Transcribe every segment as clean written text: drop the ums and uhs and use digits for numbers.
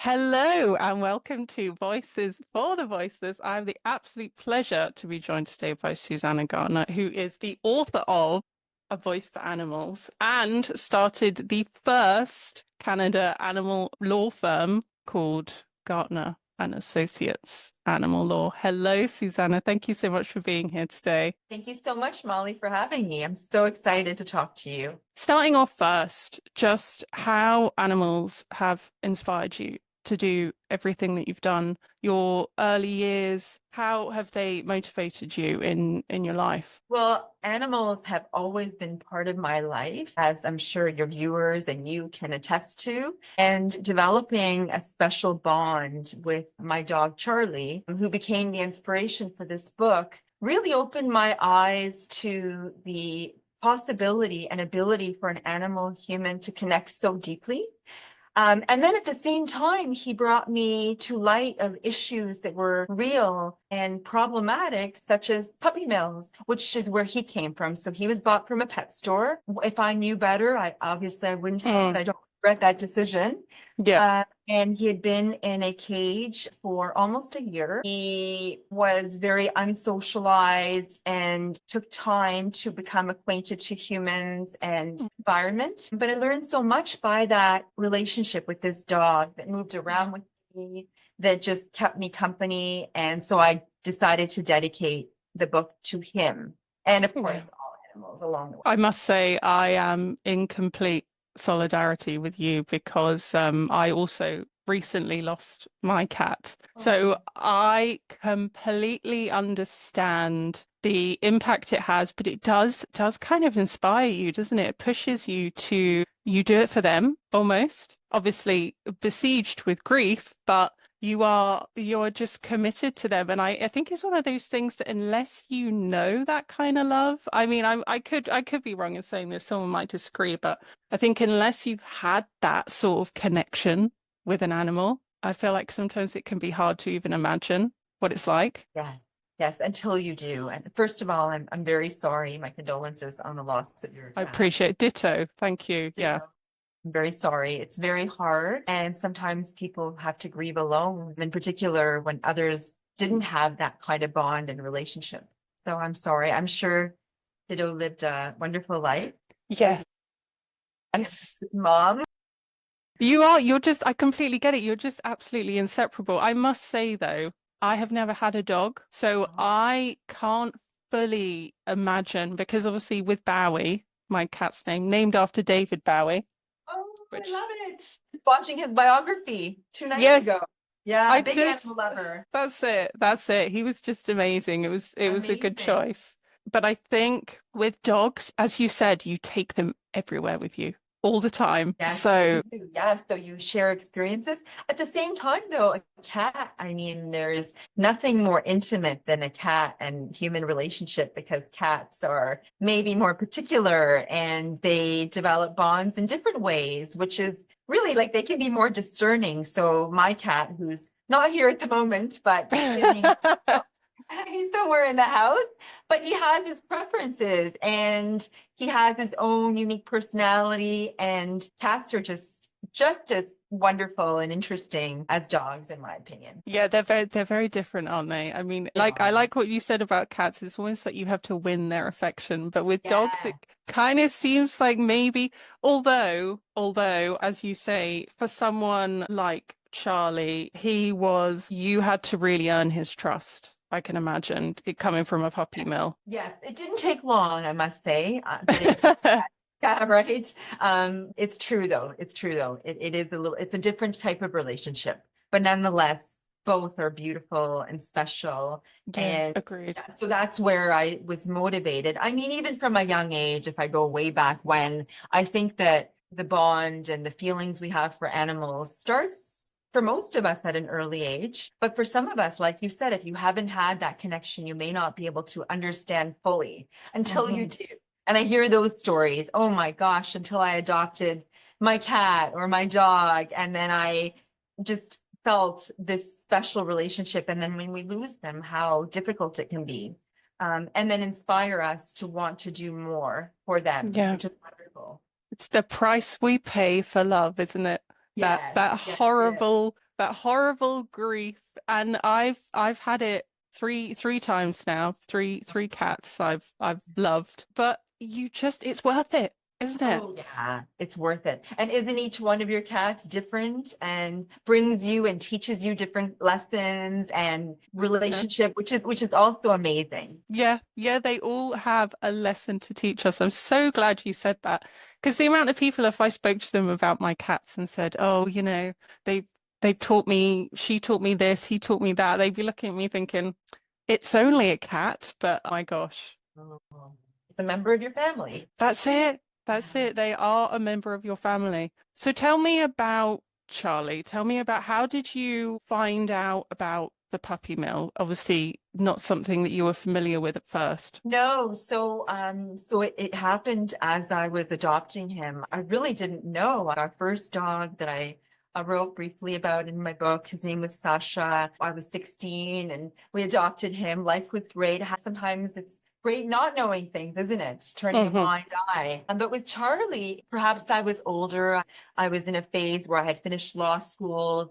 Hello and welcome to Voices for the Voiceless. I have the absolute pleasure to be joined today by Suzana Gartner, who is the author of A Voice for Animals and started the first Canada animal law firm called Gartner and Associates Animal Law. Hello, Suzana. Thank you so much for being here today. Thank you so much, Molly, for having me. I'm so excited to talk to you. Starting off first, just how animals have inspired you to do everything that you've done, your early years, how have they motivated you in your life? Well, animals have always been part of my life, as I'm sure your viewers and you can attest to. And developing a special bond with my dog, Charlie, who became the inspiration for this book, really opened my eyes to the possibility and ability for an animal human to connect so deeply. And then at the same time, he brought me to light of issues that were real and problematic, such as puppy mills, which is where he came from. So he was bought from a pet store. If I knew better, I wouldn't have, but I don't regret that decision. Yeah. And he had been in a cage for almost a year. He was very unsocialized and took time to become acquainted to humans and environment. But I learned so much by that relationship with this dog that moved around with me, that just kept me company. And so I decided to dedicate the book to him. And of course, all animals along the way. I must say I am in complete solidarity with you because I also recently lost my cat. So I completely understand the impact it has, but it does kind of inspire you, doesn't it? It pushes you to do it for them almost. Obviously besieged with grief, but you're just committed to them. And I think it's one of those things that unless you know that kind of love, I mean, I could be wrong in saying this, someone might disagree, but I think unless you've had that sort of connection with an animal, I feel like sometimes it can be hard to even imagine what it's like. Yeah. Yes, until you do. And first of all, I'm very sorry. My condolences on the loss of your I cat. appreciate it. Ditto. Thank you. Yeah. I'm very sorry. It's very hard. And sometimes people have to grieve alone, in particular when others didn't have that kind of bond and relationship. So I'm sorry. I'm sure Ditto lived a wonderful life. Yeah. Yes, mom. I completely get it. You're just absolutely inseparable. I must say though, I have never had a dog, so I can't fully imagine because obviously with Bowie, my cat's named after David Bowie. Oh, Which, I love it. Watching his biography 2 nights yes, ago. Yeah, I big just, animal lover. that's it. That's it. He was just amazing. It was a good Amazing. choice. But I think with dogs, as you said, you take them everywhere with you all the time. Yes, So you do. Yes, so you share experiences. At the same time, though, a cat, I mean, there's nothing more intimate than a cat and human relationship because cats are maybe more particular and they develop bonds in different ways, which is really like they can be more discerning. So my cat, who's not here at the moment, but he's somewhere in the house, but he has his preferences and he has his own unique personality, and cats are just as wonderful and interesting as dogs, in my opinion. yeah, they're very different, aren't they? I mean, They I are. like what you said about cats. It's almost like you have to win their affection, but with dogs, Yeah. it kind of seems like maybe, although, as you say, for someone like Charlie, you had to really earn his trust. I can imagine it coming from a puppy mill. Yes, it didn't take long, I must say. Yeah, right. It's true though. It's true though. It is it's a different type of relationship, but nonetheless, both are beautiful and special. Yeah, And agreed. so that's where I was motivated. I mean, even from a young age, if I go way back when, I think that the bond and the feelings we have for animals starts for most of us at an early age. But for some of us, like you said, if you haven't had that connection, you may not be able to understand fully until you do. And I hear those stories. Oh my gosh, until I adopted my cat or my dog. And then I just felt this special relationship. And then when we lose them, how difficult it can be. And then inspire us to want to do more for them, Yeah. which is wonderful. It's the price we pay for love, isn't it? That Yes, that yes, it is. horrible that horrible grief. And I've had it three times now, three cats I've loved. But it's worth it, isn't it? Oh, yeah, it's worth it. And isn't each one of your cats different and brings you and teaches you different lessons and relationship, which is also amazing. Yeah, yeah, they all have a lesson to teach us. I'm so glad you said that because the amount of people, if I spoke to them about my cats and said, "Oh, they they've taught me, she taught me this, he taught me that," they'd be looking at me thinking, "It's only a cat," but oh my gosh, Oh, it's a member of your family. that's it. That's it. They are a member of your family. So tell me about Charlie. Tell me about how did you find out about the puppy mill? Obviously, not something that you were familiar with at first. No, so it happened as I was adopting him. I really didn't know. Our first dog that I wrote briefly about in my book, his name was Sasha. I was 16 and we adopted him. Life was great. Sometimes it's great not knowing things, isn't it? Turning a Hmm. blind eye. But with Charlie, perhaps I was older. I was in a phase where I had finished law school,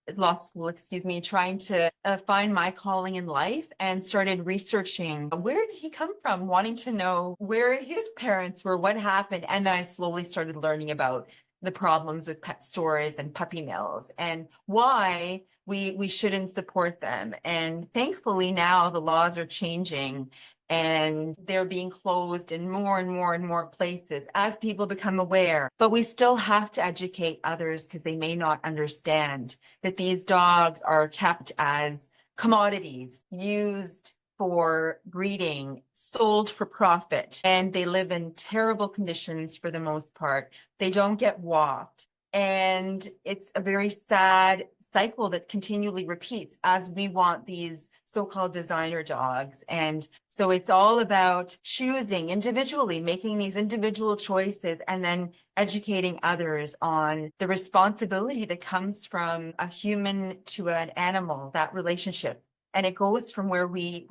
excuse me, trying to find my calling in life and started researching where did he come from, wanting to know where his parents were, what happened. And then I slowly started learning about the problems with pet stores and puppy mills and why we shouldn't support them. And thankfully now the laws are changing and they're being closed in more and more and more places as people become aware. But we still have to educate others because they may not understand that these dogs are kept as commodities used for breeding, sold for profit, and they live in terrible conditions for the most part. They don't get walked. And it's a very sad cycle that continually repeats as we want these so-called designer dogs. And so it's all about choosing individually, making these individual choices, and then educating others on the responsibility that comes from a human to an animal, that relationship. And it goes from where we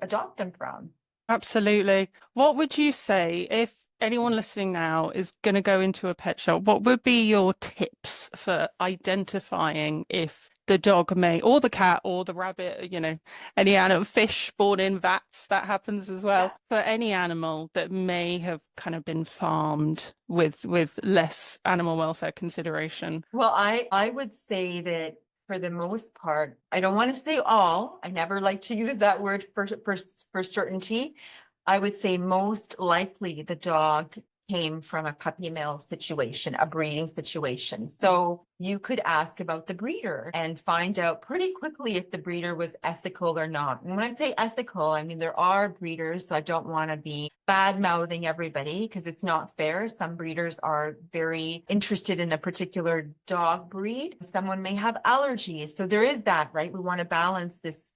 adopt them from. Absolutely. What would you say if anyone listening now is going to go into a pet shop? What would be your tips for identifying if the dog may, or the cat, or the rabbit, any animal, fish born in vats, that happens as well, Yeah. for any animal that may have kind of been farmed with less animal welfare consideration? Well, I would say that for the most part, I don't want to say all. I never like to use that word for certainty. I would say most likely the dog came from a puppy mill situation, a breeding situation. So you could ask about the breeder and find out pretty quickly if the breeder was ethical or not. And when I say ethical, I mean there are breeders, so I don't want to be bad mouthing everybody because it's not fair. Some breeders are very interested in a particular dog breed. Someone may have allergies. So there is that, right? We want to balance this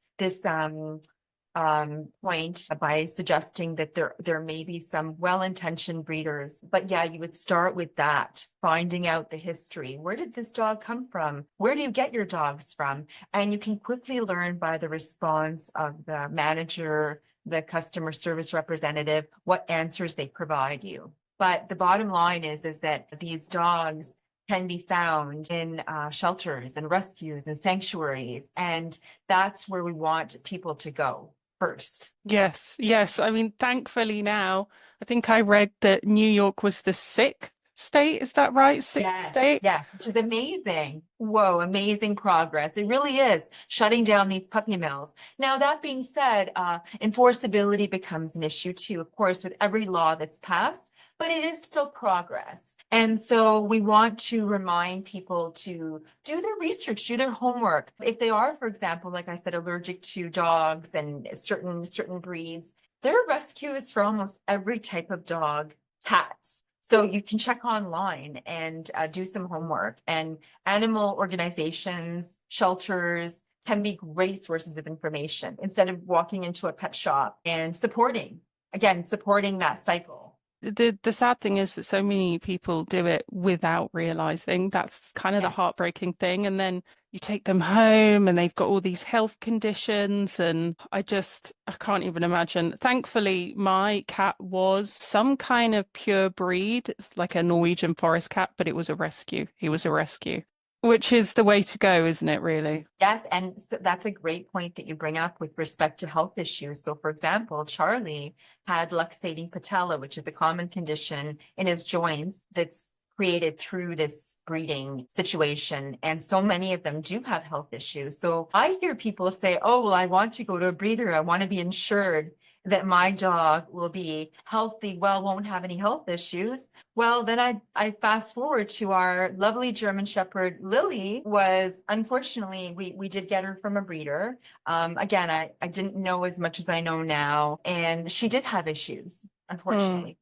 point by suggesting that there may be some well-intentioned breeders. But yeah, you would start with that, finding out the history. Where did this dog come from? Where do you get your dogs from? And you can quickly learn by the response of the manager, the customer service representative, what answers they provide you. But the bottom line is that these dogs can be found in shelters and rescues and sanctuaries. And that's where we want people to go first. Yes, yes. I mean, thankfully now, I think I read that New York was the sixth state. Is that right? Sixth Yes, state? yes, which is amazing. Whoa, amazing progress. It really is shutting down these puppy mills. Now, that being said, enforceability becomes an issue too, of course, with every law that's passed, but it is still progress. And so we want to remind people to do their research, do their homework. If they are, for example, like I said, allergic to dogs and certain breeds, there are rescues for almost every type of dog, cats. So you can check online and do some homework. And animal organizations, shelters can be great sources of information instead of walking into a pet shop and supporting that cycle. The sad thing is that so many people do it without realizing. That's kind of the Yes. heartbreaking thing. And then you take them home and they've got all these health conditions. And I can't even imagine. Thankfully, my cat was some kind of pure breed. It's like a Norwegian forest cat, but it was a rescue. He was a rescue. which is the way to go, isn't it, really? Yes, and so that's a great point that you bring up with respect to health issues. So, for example, Charlie had luxating patella, which is a common condition in his joints that's created through this breeding situation. And so many of them do have health issues. So I hear people say, oh, well, I want to go to a breeder. I want to be insured that my dog will be healthy, well, won't have any health issues. Well, then I fast forward to our lovely German Shepherd, Lily, was unfortunately, we did get her from a breeder. Again, I didn't know as much as I know now, and she did have issues, unfortunately,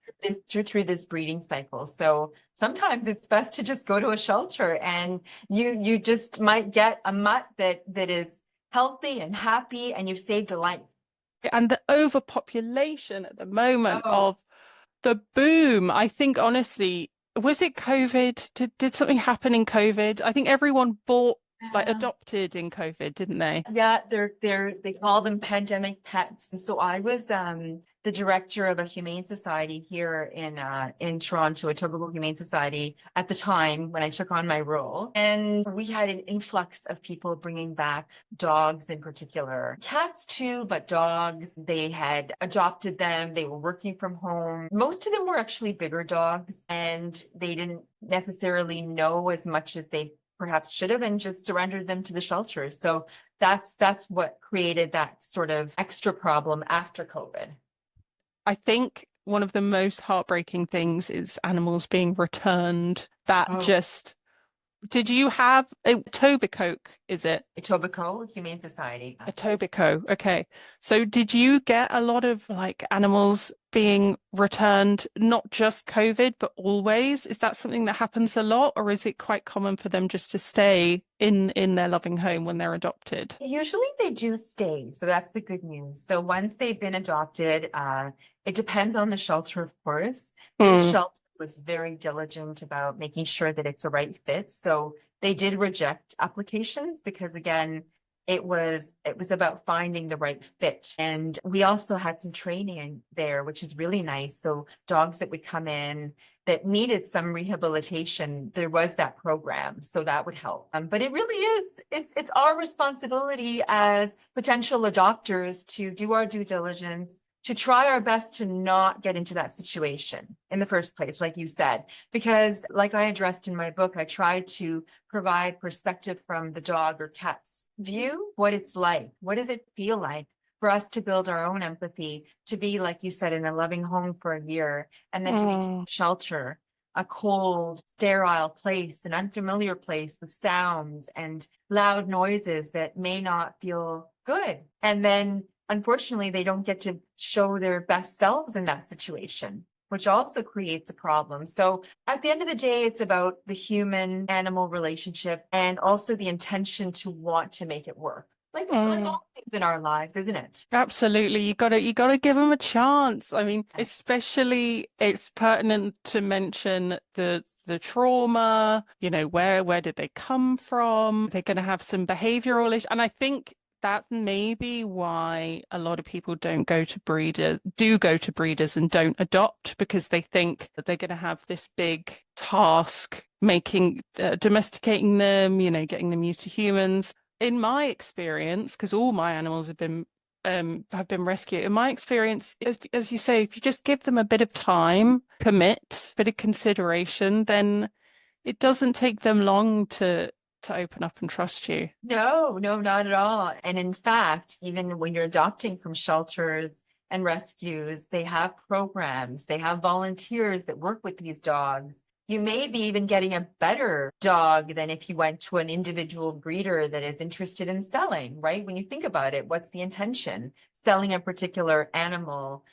through this breeding cycle. So sometimes it's best to just go to a shelter, and you just might get a mutt that is healthy and happy, and you've saved a life. And the overpopulation at the moment Oh, of the boom, I think honestly, was it COVID? Did something happen in COVID? I think everyone bought, like, yeah. adopted in COVID, didn't they? Yeah, they call them pandemic pets. And so I was the director of a humane society here in Toronto, Etobicoke Humane Society at the time when I took on my role. And we had an influx of people bringing back dogs in particular. Cats too, but dogs, they had adopted them. They were working from home. Most of them were actually bigger dogs, and they didn't necessarily know as much as they perhaps should have, and just surrendered them to the shelters. So that's what created that sort of extra problem after COVID. I think one of the most heartbreaking things is animals being returned. That Oh, just, did you have a Etobicoke, is it? Etobicoke Humane Society. Etobicoke. Okay. So did you get a lot of like animals being returned, not just COVID, but always? Is that something that happens a lot, or is it quite common for them just to stay in their loving home when they're adopted? Usually they do stay, so that's the good news. So once they've been adopted, it depends on the shelter, of course. This Hmm. shelter was very diligent about making sure that it's a right fit. So they did reject applications because, again, it was about finding the right fit. And we also had some training there, which is really nice. So dogs that would come in that needed some rehabilitation, there was that program, so that would help. But it really is, it's our responsibility as potential adopters to do our due diligence, to try our best to not get into that situation in the first place, like you said, because like I addressed in my book, I try to provide perspective from the dog or cat's view, what it's like, what does it feel like for us to build our own empathy, to be, like you said, in a loving home for a year, and then to be Hmm. shelter, a cold, sterile place, an unfamiliar place with sounds and loud noises that may not feel good. And then, unfortunately, they don't get to show their best selves in that situation, which also creates a problem. So at the end of the day, it's about the human animal relationship and also the intention to want to make it work. Like Hmm. all things in our lives, isn't it? Absolutely. You gotta give them a chance. I mean, especially it's pertinent to mention the trauma, where did they come from? They're gonna have some behavioral issues. And I think that may be why a lot of people do go to breeders and don't adopt, because they think that they're gonna have this big task making domesticating them, getting them used to humans. In my experience, because all my animals have been rescued. In my experience, as you say, if you just give them a bit of time, commit, bit of consideration, then it doesn't take them long to open up and trust you. No, no, not at all. And in fact, even when you're adopting from shelters and rescues, they have programs, they have volunteers that work with these dogs. You may be even getting a better dog than if you went to an individual breeder that is interested in selling, right? When you think about it, what's the intention? Selling a particular animal,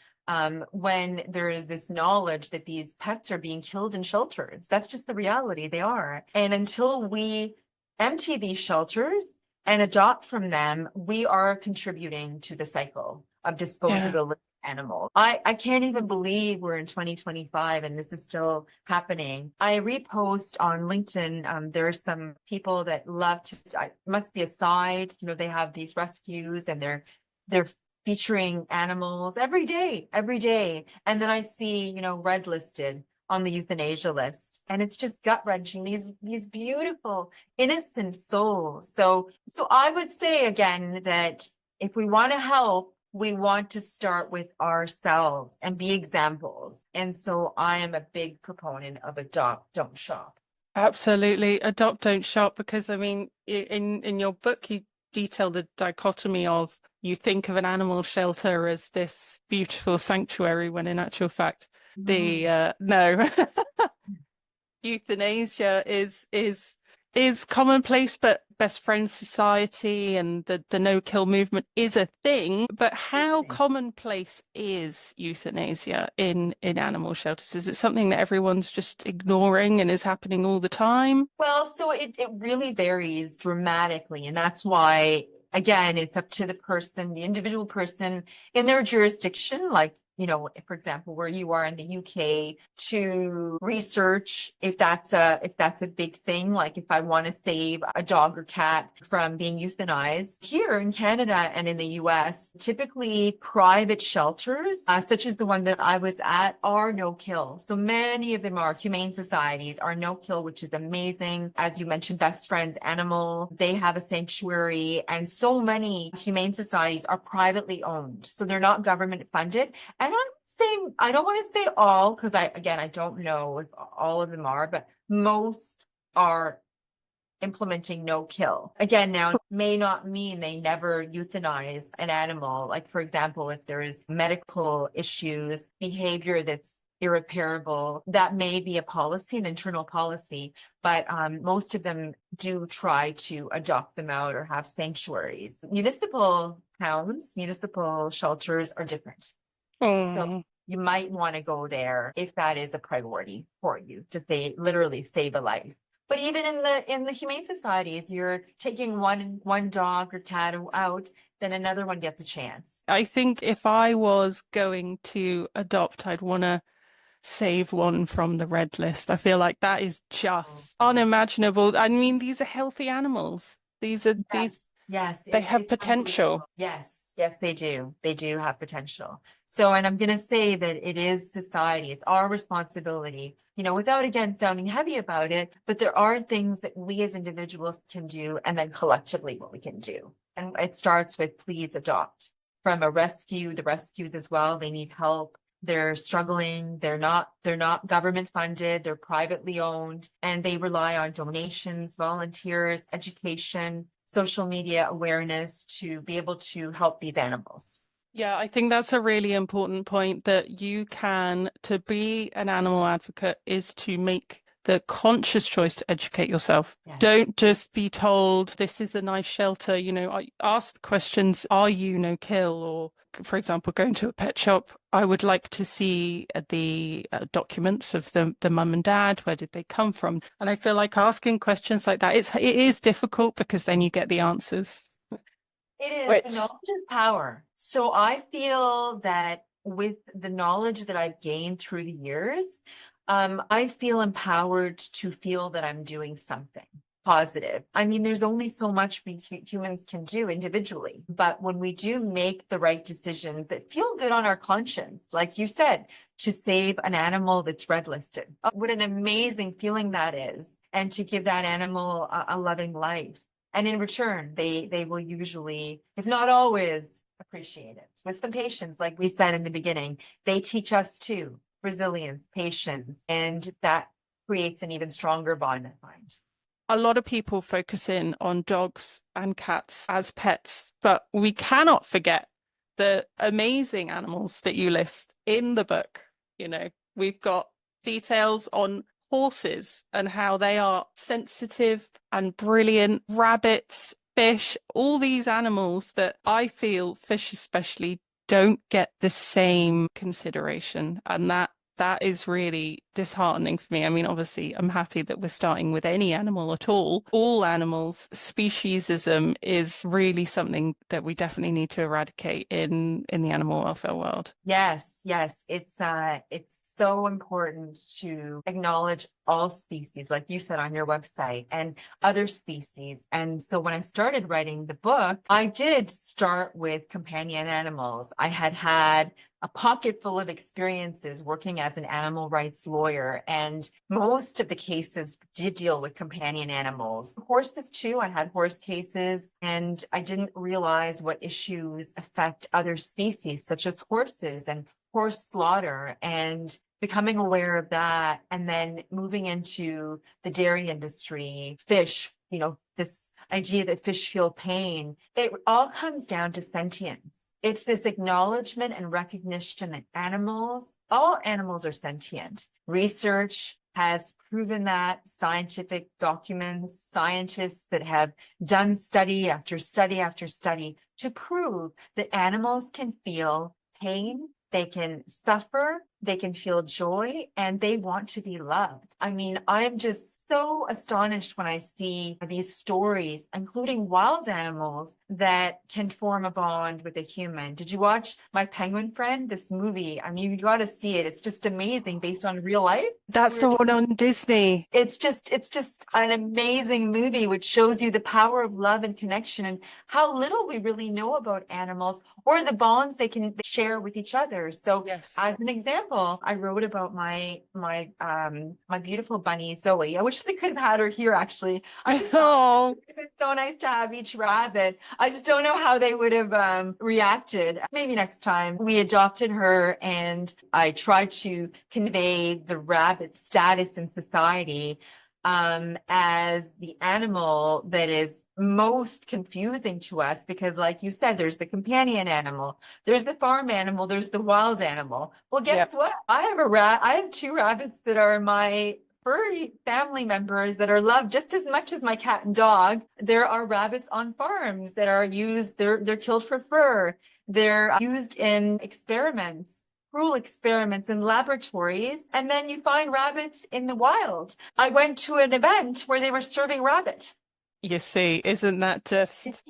when there is this knowledge that these pets are being killed in shelters. That's just the reality, they are. And until we empty these shelters and adopt from them, we are contributing to the cycle of Yeah. disposability of animals. I can't even believe we're in 2025 and this is still happening. I repost on LinkedIn. There are some people that love to, must be a side, they have these rescues and they're featuring animals every day. And then I see, red listed on the euthanasia list. And it's just gut-wrenching, these beautiful, innocent souls. So I would say again that if we want to help, we want to start with ourselves and be examples. And so I am a big proponent of adopt, don't shop. Absolutely. Adopt, don't shop, because I mean, in your book, you detail the dichotomy of you think of an animal shelter as this beautiful sanctuary when in actual fact the no euthanasia is commonplace, but best friends society and the no kill movement is a thing. But how commonplace is euthanasia in animal shelters? Is it something that everyone's just ignoring and is happening all the time? Well, so it really varies dramatically. And that's why, again, it's up to the person, the individual person in their jurisdiction, like, you know, for example, where you are in the UK, to research if that's a big thing. Like if I want to save a dog or cat from being euthanized. Here in Canada and in the US, typically private shelters, such as the one that I was at, are no kill. So many of them are humane societies, are no kill, which is amazing. As you mentioned, Best Friends Animal, they have a sanctuary, and so many humane societies are privately owned. So they're not government funded. And I don't want to say all, because I don't know if all of them are, but most are implementing no kill. Again, now it may not mean they never euthanize an animal. Like, for example, if there is medical issues, behavior that's irreparable, that may be a policy, an internal policy, but most of them do try to adopt them out or have sanctuaries. Municipal towns, municipal shelters are different. So you might want to go there if that is a priority for you, to say literally save a life. But even in the humane societies, you're taking one dog or cat out, then another one gets a chance. I think if I was going to adopt, I'd want to save one from the red list. I feel like that is just unimaginable. I mean, these are healthy animals. These are Yes, they have potential. Yes, they do. They do have potential. So, and I'm going to say that it is society. It's our responsibility, you know, without again sounding heavy about it, but there are things that we as individuals can do, and then collectively what we can do. And it starts with please adopt. From a rescue, the rescues as well, they need help. They're struggling. They're not government funded. They're privately owned, and they rely on donations, volunteers, education, social media awareness to be able to help these animals. Yeah, I think that's a really important point, that you can, to be an animal advocate is to make the conscious choice to educate yourself. Yeah. Don't just be told this is a nice shelter. You know, I ask questions, are you no kill? Or, for example, going to a pet shop, I would like to see the documents of the mum and dad. Where did they come from? And I feel like asking questions like that, it is difficult, because then you get the answers. It is, but knowledge is power. So I feel that with the knowledge that I've gained through the years, I feel empowered to feel that I'm doing something positive. I mean, there's only so much we humans can do individually, but when we do make the right decisions that feel good on our conscience, like you said, to save an animal that's red listed, what an amazing feeling that is. And to give that animal a loving life. And in return, they will usually, if not always, appreciate it. With some patience, like we said in the beginning, they teach us too, resilience, patience, and that creates an even stronger bond, I find. A lot of people focus in on dogs and cats as pets, but we cannot forget the amazing animals that you list in the book. You know, we've got details on horses and how they are sensitive and brilliant, rabbits, fish, all these animals that I feel, fish especially, don't get the same consideration. And that is really disheartening for me. I mean, obviously, I'm happy that we're starting with any animal at all. All animals, speciesism is really something that we definitely need to eradicate in the animal welfare world. Yes, it's so important to acknowledge all species, like you said on your website, and other species. And so when I started writing the book, I did start with companion animals. I had a pocket full of experiences working as an animal rights lawyer, and most of the cases did deal with companion animals. Horses too, I had horse cases, and I didn't realize what issues affect other species, such as horses and horse slaughter, and becoming aware of that, and then moving into the dairy industry, fish, this idea that fish feel pain. It all comes down to sentience. It's this acknowledgement and recognition that all animals are sentient. Research has proven that, scientific documents, scientists that have done study after study after study to prove that animals can feel pain, they can suffer, they can feel joy, and they want to be loved. I mean, I'm just so astonished when I see these stories, including wild animals that can form a bond with a human. Did you watch My Penguin Friend, this movie? I mean, you got to see it. It's just amazing, based on real life. That's the one on Disney. It's just an amazing movie, which shows you the power of love and connection and how little we really know about animals or the bonds they can share with each other. So Yes. as an example, I wrote about my beautiful bunny, Zoe. I wish I could have had her here, actually. I just thought it's so nice to have each rabbit. I just don't know how they would have reacted. Maybe next time. We adopted her, and I tried to convey the rabbit status in society as the animal that is most confusing to us, because like you said, there's the companion animal, there's the farm animal, there's the wild animal. Well, guess what? I have 2 rabbits that are my furry family members that are loved just as much as my cat and dog. There are rabbits on farms that are used, they're killed for fur. They're used in experiments, cruel experiments in laboratories, and then you find rabbits in the wild. I went to an event where they were serving rabbit. You see, isn't that just...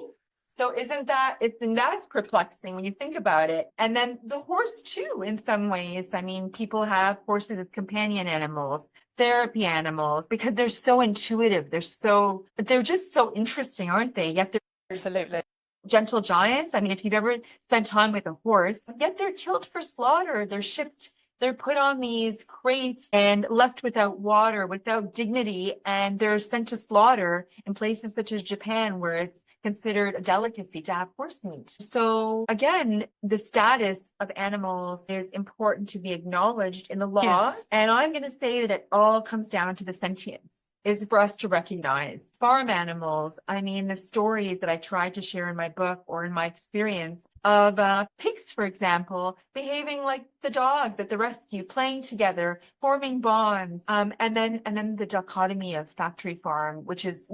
So that's perplexing when you think about it. And then the horse too, in some ways. I mean, people have horses as companion animals, therapy animals, because they're so intuitive. They're just so interesting, aren't they? Yet they're Absolutely gentle giants. I mean, if you've ever spent time with a horse, yet they're killed for slaughter. They're put on these crates and left without water, without dignity, and they're sent to slaughter in places such as Japan, where it's considered a delicacy to have horse meat. So again, the status of animals is important to be acknowledged in the law. Yes. And I'm going to say that it all comes down to the sentience. Is for us to recognize farm animals. I mean, the stories that I tried to share in my book or in my experience of pigs, for example, behaving like the dogs at the rescue, playing together, forming bonds, and then the dichotomy of factory farm, which is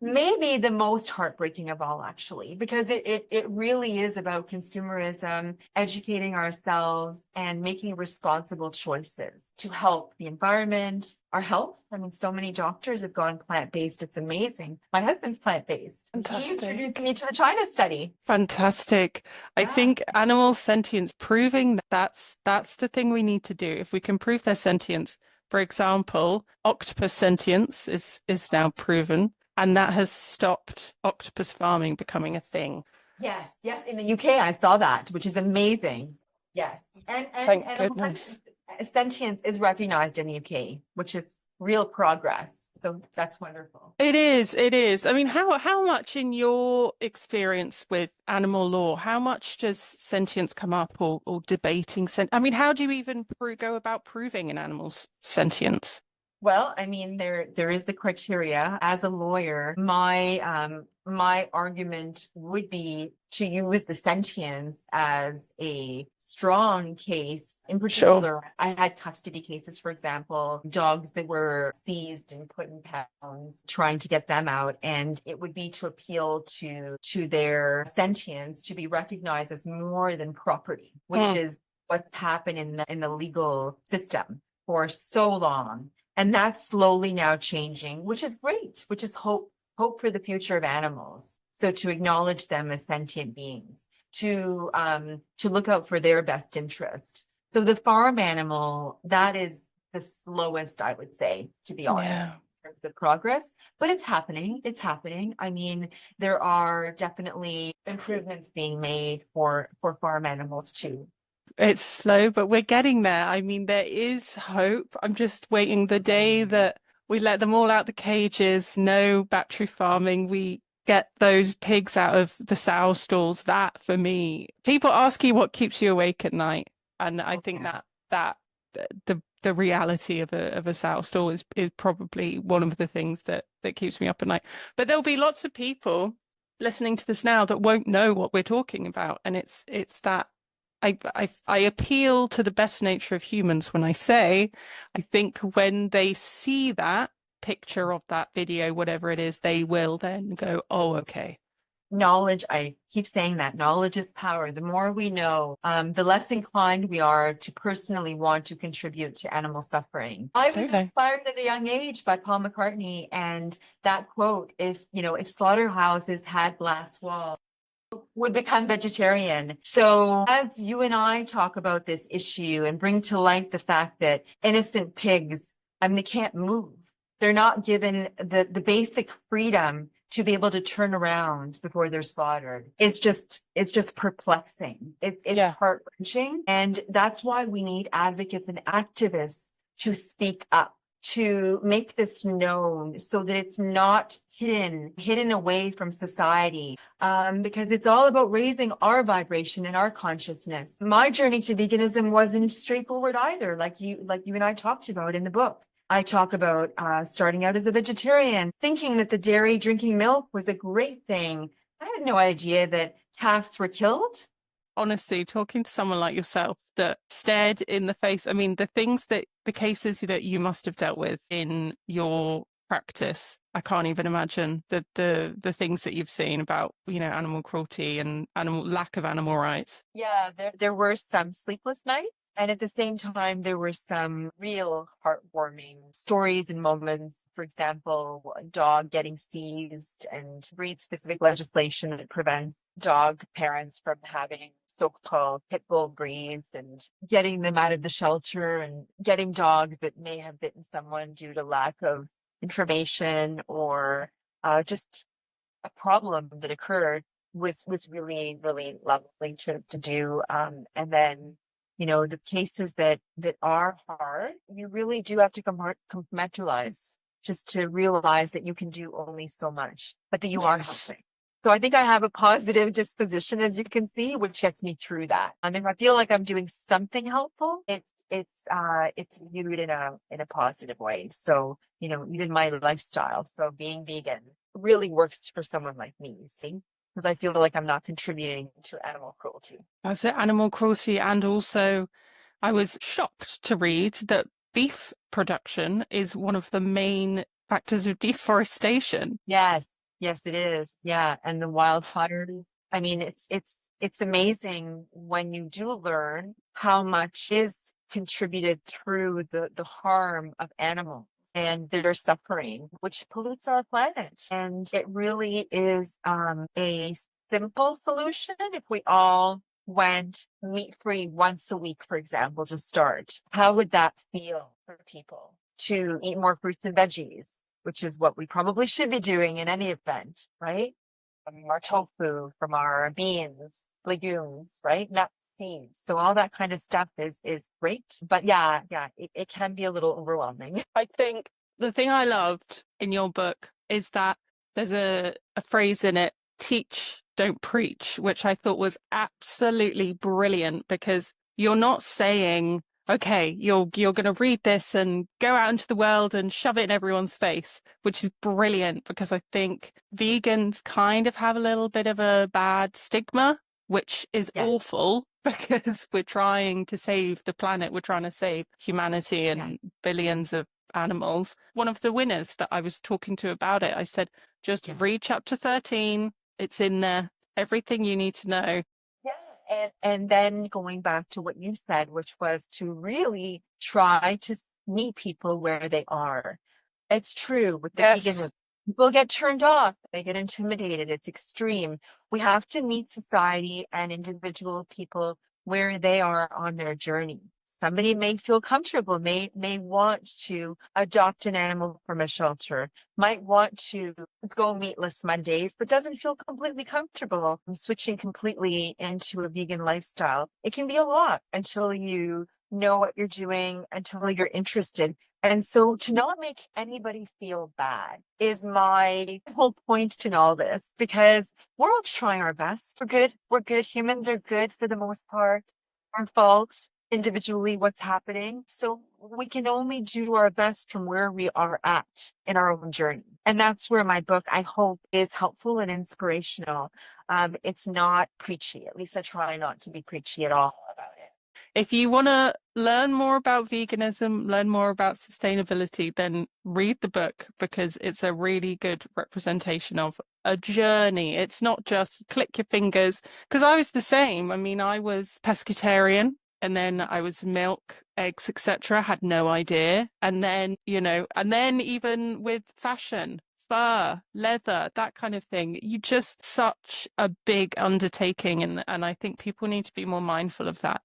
maybe the most heartbreaking of all, actually, because it really is about consumerism, educating ourselves, and making responsible choices to help the environment, our health. I mean, so many doctors have gone plant-based. It's amazing. My husband's plant-based. Fantastic. He introduced me to the China study. Fantastic. I think animal sentience, proving that's the thing we need to do. If we can prove their sentience, for example, octopus sentience is now proven, and that has stopped octopus farming becoming a thing. Yes, in the UK, I saw that, which is amazing. Yes. And Thank goodness. Sentience is recognized in the UK, which is real progress. So that's wonderful. It is. I mean, how much in your experience with animal law, how much does sentience come up, or debating I mean, how do you even go about proving an animal's sentience? Well, I mean, there is the criteria. As a lawyer, my argument would be to use the sentience as a strong case. In particular, I had custody cases, for example, dogs that were seized and put in pounds, trying to get them out. And it would be to appeal to their sentience to be recognized as more than property, which is what's happened in the legal system for so long. And that's slowly now changing, which is great, which is hope for the future of animals. So to acknowledge them as sentient beings, to look out for their best interest. So the farm animal, that is the slowest, I would say, to be honest, Yeah. in terms of progress. But it's happening. It's happening. I mean, there are definitely improvements being made for farm animals too. It's slow, but we're getting there. I mean, there is hope. I'm just waiting the day that we let them all out the cages, no battery farming, we get those pigs out of the sow stalls. That for me, people ask you what keeps you awake at night, and I think Yeah. that the reality of a sow stall is probably one of the things that keeps me up at night. But there'll be lots of people listening to this now that won't know what we're talking about, and it's that I appeal to the better nature of humans when I say, I think when they see that picture of that video, whatever it is, they will then go, oh, okay. Knowledge, I keep saying that knowledge is power. The more we know, the less inclined we are to personally want to contribute to animal suffering. I was Totally. inspired at a young age by Paul McCartney and that quote, if slaughterhouses had glass walls, would become vegetarian. So as you and I talk about this issue and bring to light the fact that innocent pigs, I mean, they can't move. They're not given the basic freedom to be able to turn around before they're slaughtered. It's just perplexing. It's Yeah. heart-wrenching. And that's why we need advocates and activists to speak up, to make this known so that it's not hidden away from society, because it's all about raising our vibration and our consciousness. My journey to veganism wasn't straightforward either, like you and I talked about in the book. I talk about starting out as a vegetarian, thinking that the dairy drinking milk was a great thing. I had no idea that calves were killed. Honestly, talking to someone like yourself that stared in the face, I mean, the cases that you must have dealt with in your practice, I can't even imagine the things that you've seen about, animal cruelty and animal lack of animal rights. Yeah, there were some sleepless nights. And at the same time, there were some real heartwarming stories and moments. For example, a dog getting seized and breed-specific legislation that prevents dog parents from having so-called pit bull breeds and getting them out of the shelter and getting dogs that may have bitten someone due to lack of information or just a problem that occurred was really, really lovely to do. And then, the cases that are hard, you really do have to compartmentalize just to realize that you can do only so much, but that you are Yes. helping. So I think I have a positive disposition, as you can see, which gets me through that. If I feel like I'm doing something helpful, it's viewed in a positive way. So, even my lifestyle. So being vegan really works for someone like me, you see, because I feel like I'm not contributing to animal cruelty. That's it, animal cruelty. And also, I was shocked to read that beef production is one of the main factors of deforestation. Yes, yes, it is. Yeah, and the wildfires. I mean, it's amazing when you do learn how much is contributed through the harm of animals and their suffering, which pollutes our planet. And it really is a simple solution if we all went meat free once a week, for example, to start. How would that feel for people to eat more fruits and veggies? Which is what we probably should be doing in any event, right? From our tofu, from our beans, legumes, right? Nuts, seeds. So all that kind of stuff is great. But yeah, it can be a little overwhelming. I think the thing I loved in your book is that there's a phrase in it, teach, don't preach, which I thought was absolutely brilliant because you're not saying, okay, you're going to read this and go out into the world and shove it in everyone's face, which is brilliant because I think vegans kind of have a little bit of a bad stigma, which is Yeah, awful because we're trying to save the planet, we're trying to save humanity yeah, and billions of animals. One of the winners that I was talking to about it, I said, just yeah. read chapter 13. It's in there. Everything you need to know. Yeah. And then going back to what you said, which was to really try to meet people where they are. It's true with the Yes. veganism. People get turned off, they get intimidated, it's extreme. We have to meet society and individual people where they are on their journey. Somebody may feel comfortable, may want to adopt an animal from a shelter, might want to go meatless Mondays, but doesn't feel completely comfortable switching completely into a vegan lifestyle. It can be a lot until you know what you're doing, until you're interested. And so to not make anybody feel bad is my whole point in all this, because we're all trying our best. We're good. We're good. Humans are good for the most part. Our fault individually what's happening. So we can only do our best from where we are at in our own journey. And that's where my book, I hope, is helpful and inspirational. It's not preachy. At least I try not to be preachy at all about it. If you want to learn more about veganism, learn more about sustainability, then read the book, because it's a really good representation of a journey. It's not just click your fingers, because I was the same. I mean, I was pescatarian, and then I was milk, eggs, etc. Had no idea. And then, and then even with fashion, fur, leather, that kind of thing. You just such a big undertaking, and I think people need to be more mindful of that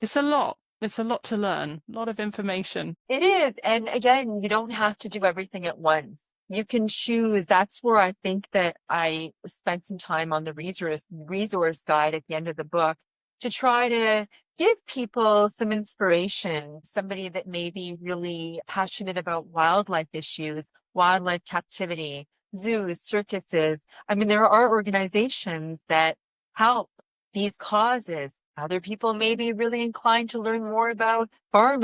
it's a lot. It's a lot to learn, a lot of information. It is. And again, you don't have to do everything at once. You can choose. That's where I think that I spent some time on the resource guide at the end of the book to try to give people some inspiration, somebody that may be really passionate about wildlife issues, wildlife captivity, zoos, circuses. I mean, there are organizations that help these causes. Other people may be really inclined to learn more about farm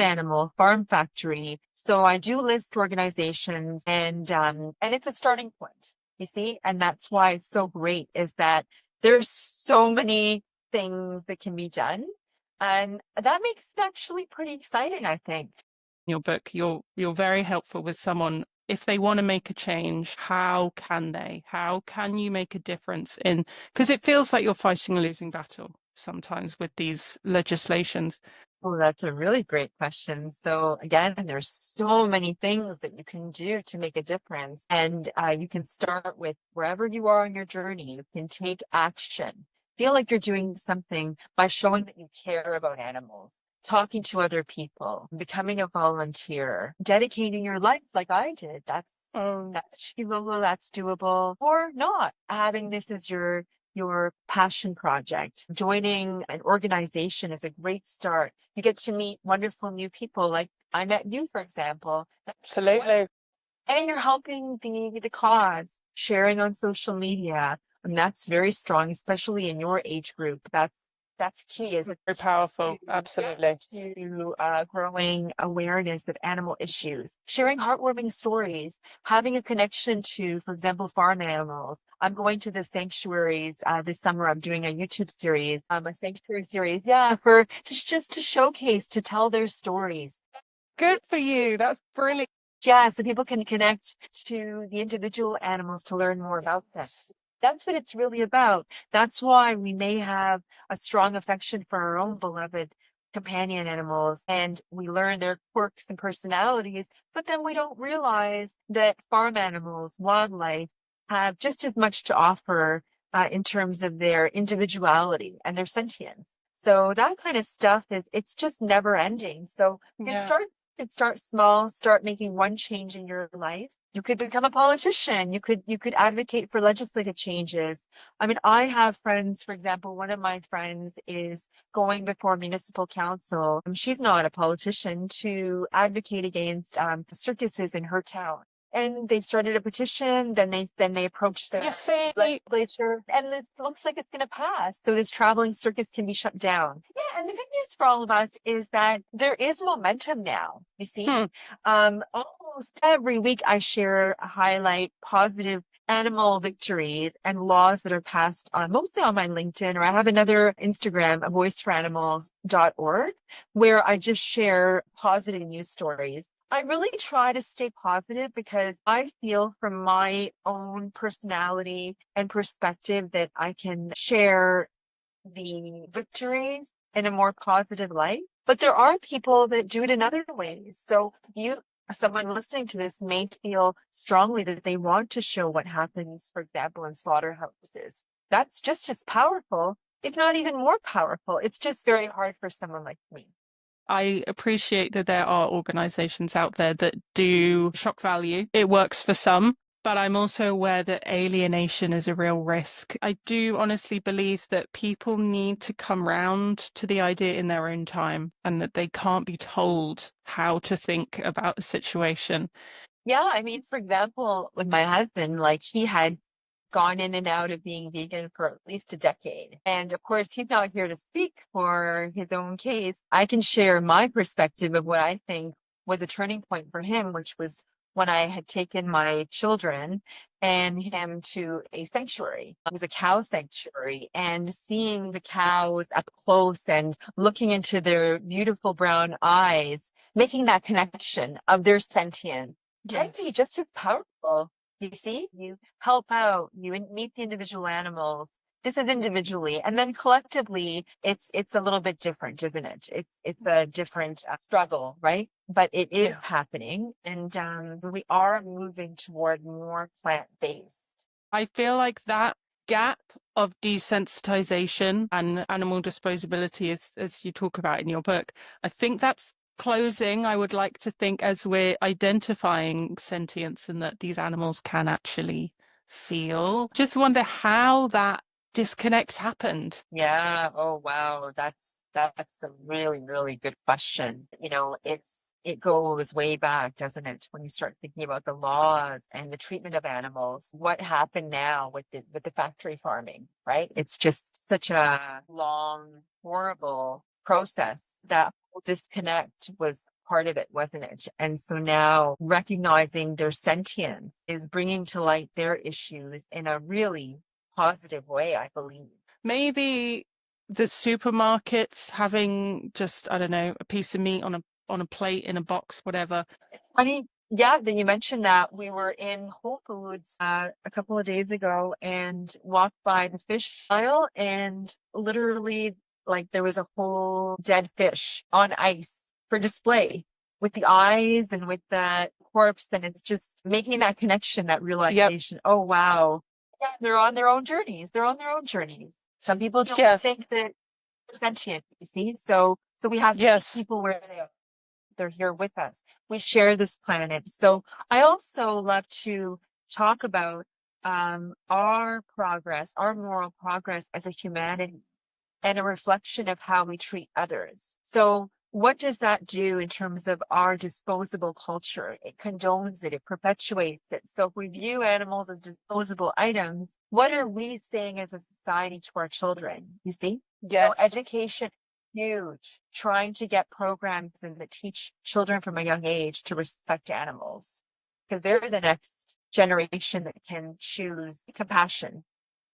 factory. So I do list organizations, and it's a starting point, you see, and that's why it's so great is that there's so many things that can be done. And that makes it actually pretty exciting, I think. In your book, you're very helpful with someone. If they want to make a change, how can they? How can you make a difference in, because it feels like you're fighting a losing battle sometimes with these legislations. Oh, that's a really great question. So again, there's so many things that you can do to make a difference. And you can start with wherever you are on your journey. You can take action. Feel like you're doing something by showing that you care about animals, talking to other people, becoming a volunteer, dedicating your life like I did. That's achievable, that's doable, or not. Having this as your passion project. Joining an organization is a great start. You get to meet wonderful new people. Like I met you, for example. Absolutely. And you're helping the cause, sharing on social media. And that's very strong, especially in your age group. That's key, is it? Very powerful. Absolutely. To growing awareness of animal issues, sharing heartwarming stories, having a connection to, for example, farm animals. I'm going to the sanctuaries this summer. I'm doing a YouTube series, a sanctuary series, for just to showcase, to tell their stories. Good for you. That's brilliant. Yeah, so people can connect to the individual animals to learn more about them. That's what it's really about. That's why we may have a strong affection for our own beloved companion animals, and we learn their quirks and personalities, but then we don't realize that farm animals, wildlife, have just as much to offer in terms of their individuality and their sentience. So that kind of stuff it's just never ending. So it starts small, start making one change in your life. You could become a politician. You could advocate for legislative changes. I mean, I have friends, for example, one of my friends is going before municipal council. She's not a politician, to advocate against circuses in her town. And they've started a petition, then they approached the legislature, and it looks like it's going to pass. So this traveling circus can be shut down. Yeah, and the good news for all of us is that there is momentum now, you see. Almost every week I share a highlight positive animal victories and laws that are passed on, mostly on my LinkedIn, or I have another Instagram, voiceforanimals.org, where I just share positive news stories. I really try to stay positive because I feel, from my own personality and perspective, that I can share the victories in a more positive light. But there are people that do it in other ways. So someone listening to this may feel strongly that they want to show what happens, for example, in slaughterhouses. That's just as powerful, if not even more powerful. It's just very hard for someone like me. I appreciate that there are organizations out there that do shock value. It works for some, but I'm also aware that alienation is a real risk. I do honestly believe that people need to come round to the idea in their own time, and that they can't be told how to think about a situation. Yeah, I mean, for example, with my husband, like he had gone in and out of being vegan for at least a decade. And of course, he's not here to speak for his own case. I can share my perspective of what I think was a turning point for him, which was when I had taken my children and him to a sanctuary. It was a cow sanctuary, and seeing the cows up close and looking into their beautiful brown eyes, making that connection of their sentience can be Yes. just as powerful. You see, you help out, you meet the individual animals. This is individually, and then collectively, it's a little bit different, isn't it? It's a different struggle, right? But it is Yeah. happening, and we are moving toward more plant-based. I feel like that gap of desensitization and animal disposability, as you talk about in your book, I think that's closing. I would like to think, as we're identifying sentience and that these animals can actually feel. Just wonder how that disconnect happened. Yeah. Oh, wow. That's a really, really good question. You know, it goes way back, doesn't it? When you start thinking about the laws and the treatment of animals, what happened now with the factory farming, right? It's just such a long, horrible process. That whole disconnect was part of it, wasn't it? And so now recognizing their sentience is bringing to light their issues in a really positive way, I believe. Maybe the supermarkets having just, I don't know, a piece of meat on a plate in a box, whatever. It's funny, yeah, that you mentioned that. We were in Whole Foods a couple of days ago and walked by the fish aisle, and literally, like, there was a whole dead fish on ice for display with the eyes and with the corpse, and it's just making that connection, that Yep. realization. Oh, wow. Yeah, they're on their own journeys. They're on their own journeys. Some people don't Yeah. think that they're sentient, you see. So we have to meet Yes. people where they are. They're here with us. We share this planet. So I also love to talk about our progress, our moral progress as a humanity, and a reflection of how we treat others. So what does that do in terms of our disposable culture? It condones it, it perpetuates it. So if we view animals as disposable items, what are we saying as a society to our children? You see? So Yes. education, huge. Trying to get programs in that teach children from a young age to respect animals, because they're the next generation that can choose compassion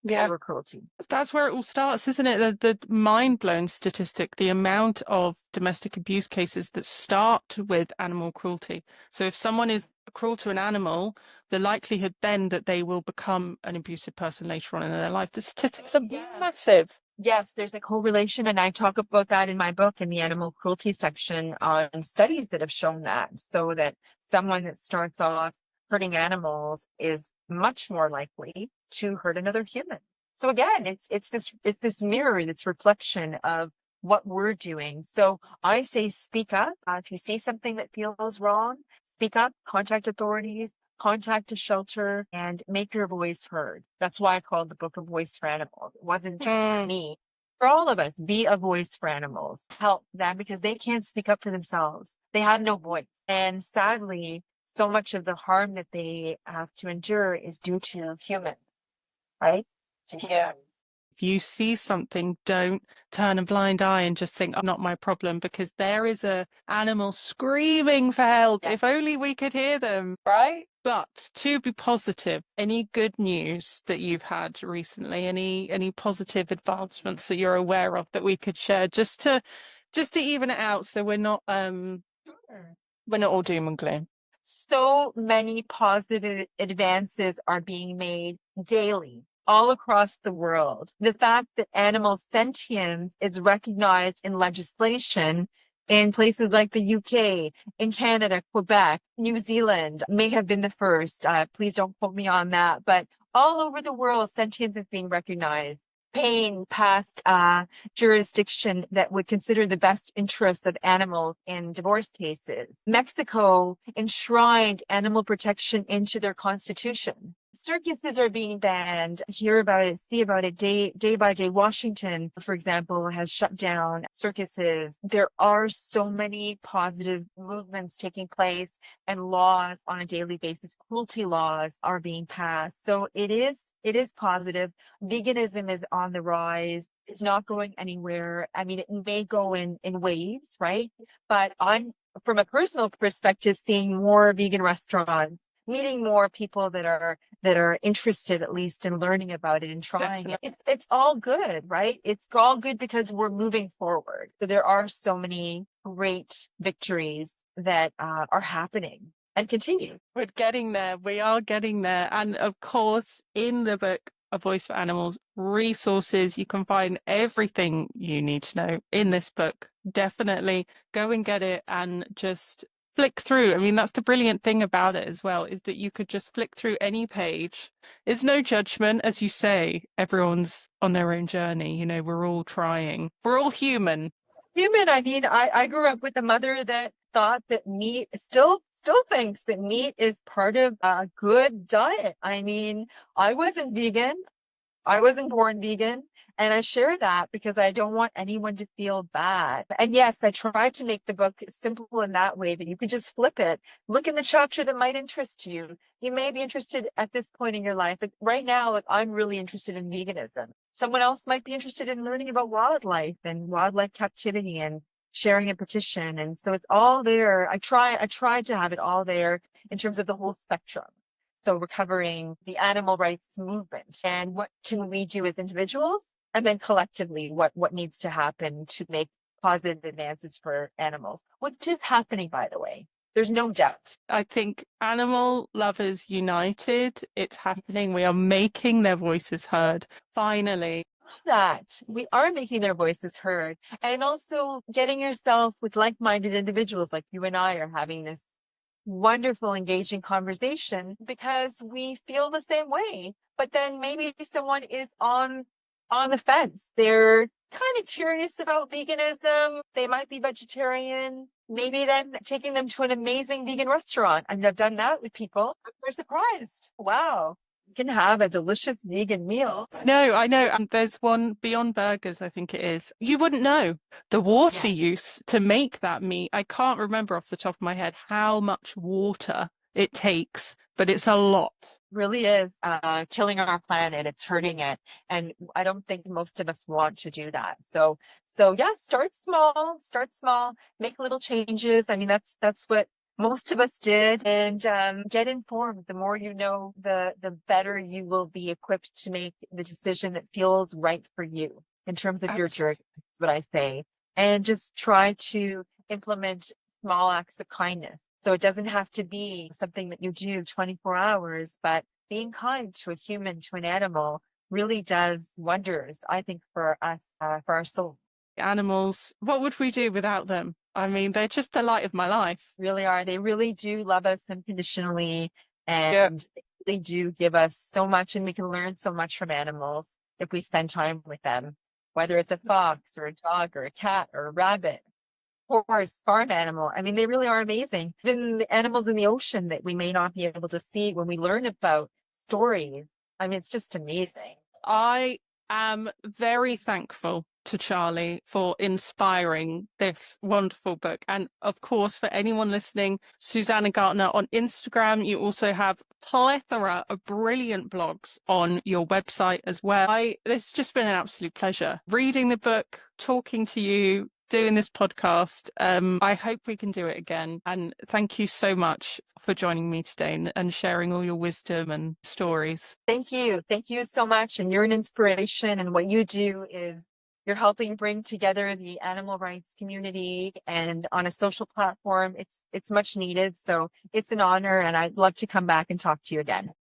Yeah. over cruelty. That's where it all starts, isn't it? The mind-blown statistic, the amount of domestic abuse cases that start with animal cruelty. So if someone is cruel to an animal, the likelihood then that they will become an abusive person later on in their life, the statistics are massive. Yes, there's a correlation, and I talk about that in my book in the animal cruelty section on studies that have shown that. So that someone that starts off hurting animals is much more likely to hurt another human. So again, it's this mirror, this reflection of what we're doing. So I say speak up. If you see something that feels wrong, speak up, contact authorities, contact a shelter, and make your voice heard. That's why I called the book A Voice for Animals. It wasn't just for me. For all of us, be a voice for animals. Help them, because they can't speak up for themselves. They have no voice. And sadly, so much of the harm that they have to endure is due to humans, right? To Yeah. humans. If you see something, don't turn a blind eye and just think, oh, not my problem, because there is a animal screaming for help. Yeah. If only we could hear them, right? But to be positive, any good news that you've had recently, any positive advancements that you're aware of that we could share, just to even it out, so we're not all doom and gloom. So many positive advances are being made daily all across the world. The fact that animal sentience is recognized in legislation in places like the UK, in Canada, Quebec, New Zealand may have been the first. Please don't quote me on that. But all over the world, sentience is being recognized. Spain passed jurisdiction that would consider the best interests of animals in divorce cases. Mexico enshrined animal protection into their constitution. Circuses are being banned. Hear about it, see about it day by day. Washington, for example, has shut down circuses. There are so many positive movements taking place and laws on a daily basis. Cruelty laws are being passed. So it is positive. Veganism is on the rise. It's not going anywhere. I mean, it may go in waves, right? But I'm, from a personal perspective, seeing more vegan restaurants, meeting more people that are interested at least in learning about it and trying it. It's all good, right? It's all good because we're moving forward. So there are so many great victories that are happening and continue. We're getting there. We are getting there. And of course, in the book, A Voice for Animals, resources, you can find everything you need to know in this book. Definitely go and get it and just flick through. I mean, that's the brilliant thing about it as well, is that you could just flick through any page. It's no judgment, as you say. Everyone's on their own journey. You know, we're all trying. We're all human. I mean, I grew up with a mother that thought that meat still thinks that meat is part of a good diet. I mean, I wasn't vegan. I wasn't born vegan. And I share that because I don't want anyone to feel bad. And yes, I tried to make the book simple in that way that you could just flip it. Look in the chapter that might interest you. You may be interested at this point in your life. Like right now, like I'm really interested in veganism. Someone else might be interested in learning about wildlife and wildlife captivity and sharing a petition. And so it's all there. I tried to have it all there in terms of the whole spectrum. So we're covering the animal rights movement and what can we do as individuals, and then collectively what needs to happen to make positive advances for animals, which is happening, by the way. There's no doubt. I think Animal Lovers United, it's happening. We are making their voices heard. Finally. That we are making their voices heard, and also getting yourself with like-minded individuals like you and I are having this wonderful, engaging conversation because we feel the same way. But then maybe someone is on the fence. They're kind of curious about veganism. They might be vegetarian. Maybe then taking them to an amazing vegan restaurant. I mean, I've done that with people. They're surprised. Wow. You can have a delicious vegan meal. No, I know. And there's one Beyond Burgers, I think it is. You wouldn't know the water use to make that meat. I can't remember off the top of my head how much water it takes, but it's a lot. Really is killing our planet. It's hurting it. And I don't think most of us want to do that. So yeah, start small, make little changes. I mean, that's what most of us did, and get informed. The more you know, the better you will be equipped to make the decision that feels right for you in terms of your journey. That's what I say. And just try to implement small acts of kindness. So it doesn't have to be something that you do 24 hours, but being kind to a human, to an animal, really does wonders, I think, for us, for our soul. Animals, what would we do without them? I mean, they're just the light of my life. Really are. They really do love us unconditionally, and they really do give us so much, and we can learn so much from animals if we spend time with them, whether it's a fox or a dog or a cat or a rabbit, horse, farm animal. I mean, they really are amazing. Even the animals in the ocean that we may not be able to see when we learn about stories. I mean, it's just amazing. I am very thankful to Charlie for inspiring this wonderful book. And of course, for anyone listening, Suzana Gartner on Instagram. You also have a plethora of brilliant blogs on your website as well. It's just been an absolute pleasure reading the book, talking to you, doing this podcast. I hope we can do it again. And thank you so much for joining me today and sharing all your wisdom and stories. Thank you. Thank you so much. And you're an inspiration. And what you do is you're helping bring together the animal rights community, and on a social platform, it's much needed. So it's an honor, and I'd love to come back and talk to you again.